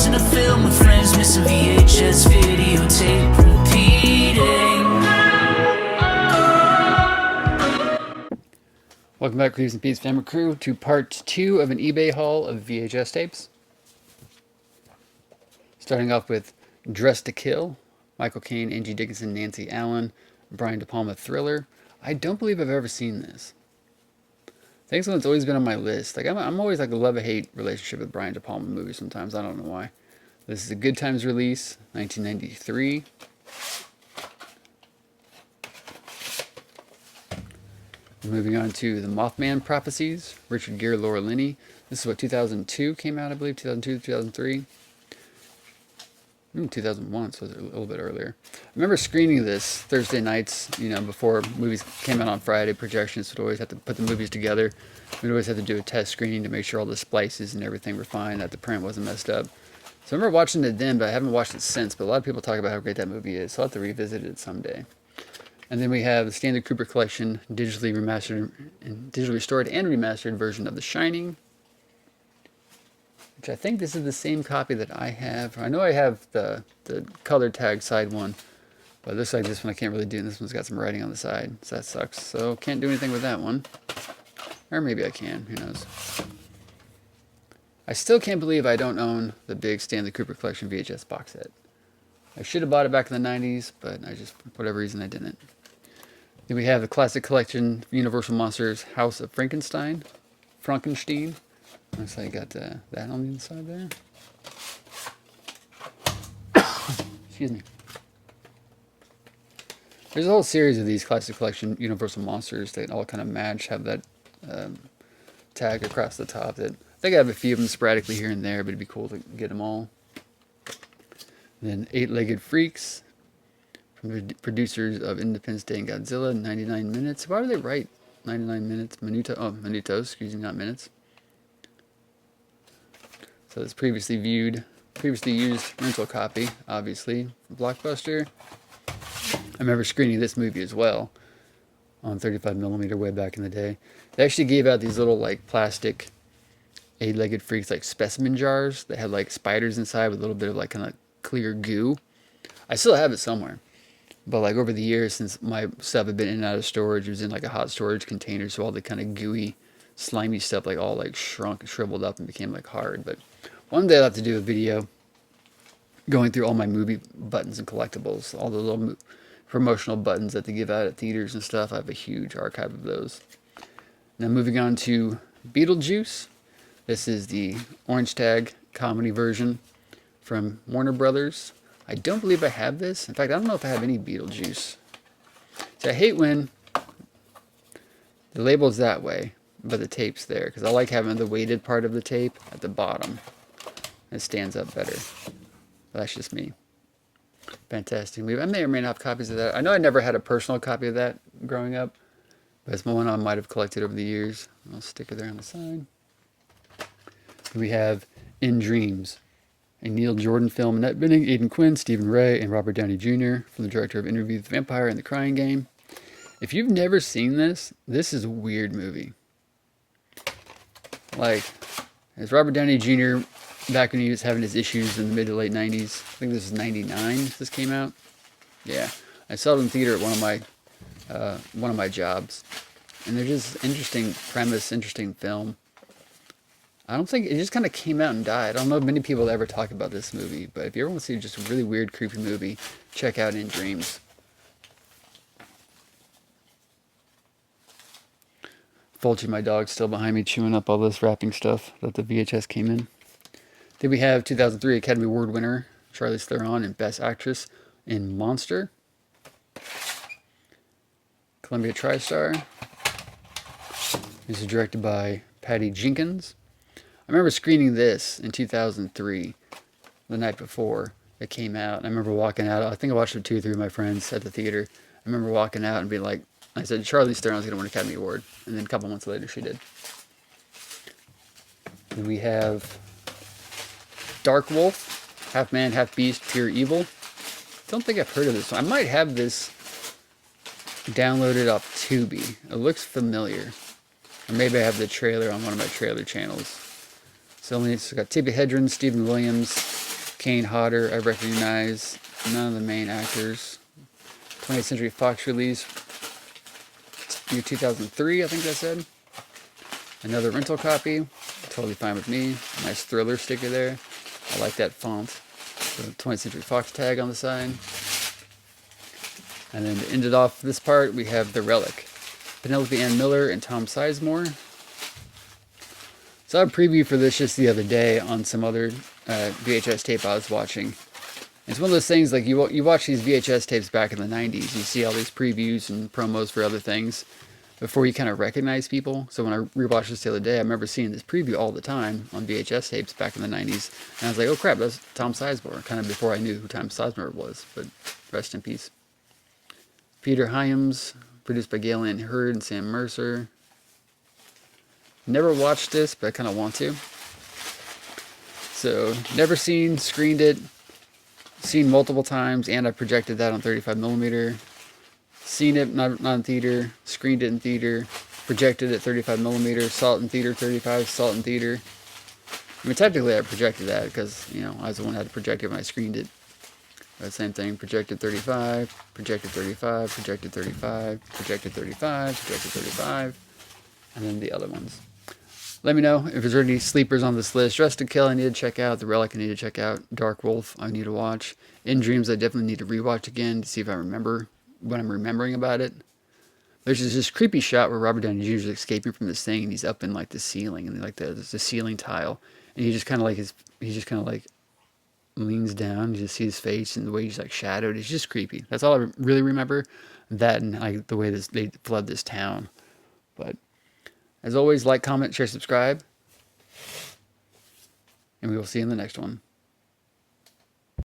Watching a film with friends, missing VHS videotape repeating. Welcome back, Cleaves and Pete's Family Crew, to part 2 of an eBay haul of VHS tapes. Starting off with Dressed to Kill, Michael Caine, Angie Dickinson, Nancy Allen, Brian De Palma thriller. I don't believe I've ever seen this. I think something that's always been on my list. Like I'm always like a love-hate relationship with Brian De Palma movies sometimes. I don't know why. This is a Good Times release, 1993. Moving on to The Mothman Prophecies, Richard Gere, Laura Linney. This is what, 2002 came out, I believe, 2002, 2003. 2001, so it was a little bit earlier. I remember screening this Thursday nights, before movies came out on Friday. Projections would always have to put the movies together. We'd always have to do a test screening to make sure all the splices and everything were fine, that the print wasn't messed up. So I remember watching it then, but I haven't watched it since. But a lot of people talk about how great that movie is, so I'll have to revisit it someday. And then we have the Stanley Kubrick Collection, digitally restored and remastered version of The Shining, which I think this is the same copy that I have. I know I have the color tag side one, but it looks like this one I can't really do, and this one's got some writing on the side, so that sucks. So can't do anything with that one. Or maybe I can, who knows. I still can't believe I don't own the big Stanley Kubrick Collection VHS box set. I should have bought it back in the 90s, but I just, for whatever reason, I didn't. Then we have the Classic Collection Universal Monsters House of Frankenstein. Looks like I got that on the inside there. Excuse me. There's a whole series of these Classic Collection Universal Monsters that all kind of match, have that tag across the top. That I think I have a few of them sporadically here and there, but it'd be cool to get them all. Then Eight-Legged Freaks, from the producers of Independence Day and Godzilla, 99 minutes. Why do they write 99 minutes? Minutos, excuse me, not minutes. So this previously used rental copy, obviously, from Blockbuster. I remember screening this movie as well on 35mm way back in the day. They actually gave out these little like plastic Eight-Legged Freaks like specimen jars that had like spiders inside with a little bit of like kind of clear goo. I still have it somewhere, but like over the years, since my stuff had been in and out of storage, it was in like a hot storage container, so all the kind of gooey, slimy stuff like all like shrunk and shriveled up and became like hard. But one day I'll have to do a video going through all my movie buttons and collectibles, all the little promotional buttons that they give out at theaters and stuff. I have a huge archive of those. Now moving on to Beetlejuice. This is the orange tag comedy version from Warner Brothers. I don't believe I have this. In fact, I don't know if I have any Beetlejuice. See, I hate when the label's that way, but the tape's there, because I like having the weighted part of the tape at the bottom. It stands up better. But that's just me. Fantastic movie. I may or may not have copies of that. I know I never had a personal copy of that growing up, but it's one I might have collected over the years. I'll stick it there on the side. We have In Dreams, a Neil Jordan film. Annette Bening, Aidan Quinn, Stephen Ray, and Robert Downey Jr. from the director of Interview with the Vampire and The Crying Game. If you've never seen this, this is a weird movie. Like, it's Robert Downey Jr. back when he was having his issues in the mid to late 90s. I think this is 99 this came out. Yeah. I saw it in theater at one of my jobs. And they're just interesting premise, interesting film. I don't think it just kind of came out and died. I don't know if many people ever talk about this movie, but if you ever want to see just a really weird, creepy movie, check out In Dreams. Fulci, my dog's still behind me chewing up all this wrapping stuff that the VHS came in. Then we have 2003 Academy Award winner Charlize Theron and Best Actress in Monster. Columbia TriStar. This is directed by Patty Jenkins. I remember screening this in 2003, the night before it came out. And I remember walking out. I think I watched it with 2 or 3 of my friends at the theater. I remember walking out and being like, I said, Charlize Theron's going to win an Academy Award. And then a couple months later, she did. Then we have Dark Wolf, Half Man, Half Beast, Pure Evil. Don't think I've heard of this one. I might have this downloaded off Tubi. It looks familiar. Or maybe I have the trailer on one of my trailer channels. So it's got Tippi Hedren, Stephen Williams, Kane Hodder, I recognize none of the main actors. 20th Century Fox release, year 2003, I think that said. Another rental copy, totally fine with me. Nice Thriller sticker there. I like that font. The 20th Century Fox tag on the side. And then to end it off this part, we have The Relic. Penelope Ann Miller and Tom Sizemore. Saw a preview for this just the other day on some other VHS tape I was watching. It's one of those things, like you watch these VHS tapes back in the 90s, you see all these previews and promos for other things before you kind of recognize people. So when I rewatched this the other day, I remember seeing this preview all the time on VHS tapes back in the 90s. And I was like, oh crap, that's Tom Sizemore, kind of before I knew who Tom Sizemore was, but rest in peace. Peter Hyams, produced by Gail Ann Hurd and Sam Mercer. Never watched this, but I kind of want to. So, never seen, screened it, seen multiple times, and I projected that on 35mm. Seen it, not in theater, screened it in theater, projected it 35mm, saw it in theater 35, saw it in theater. I mean, technically I projected that because, you know, I was the one who had to project it when I screened it. But same thing, projected 35, projected 35, projected 35, projected 35, projected 35, and then the other ones. Let me know if there's any sleepers on this list. Dressed to Kill I need to check out. The Relic I need to check out. Dark Wolf I need to watch. In Dreams I definitely need to rewatch again to see if I remember what I'm remembering about it. There's this creepy shot where Robert Downey Jr. is escaping from this thing and he's up in like the ceiling and like the ceiling tile, and he just kind of like leans down. You just see his face and the way he's like shadowed. It's just creepy. That's all I really remember. That and like the way they flood this town. But as always, like, comment, share, subscribe, and we will see you in the next one.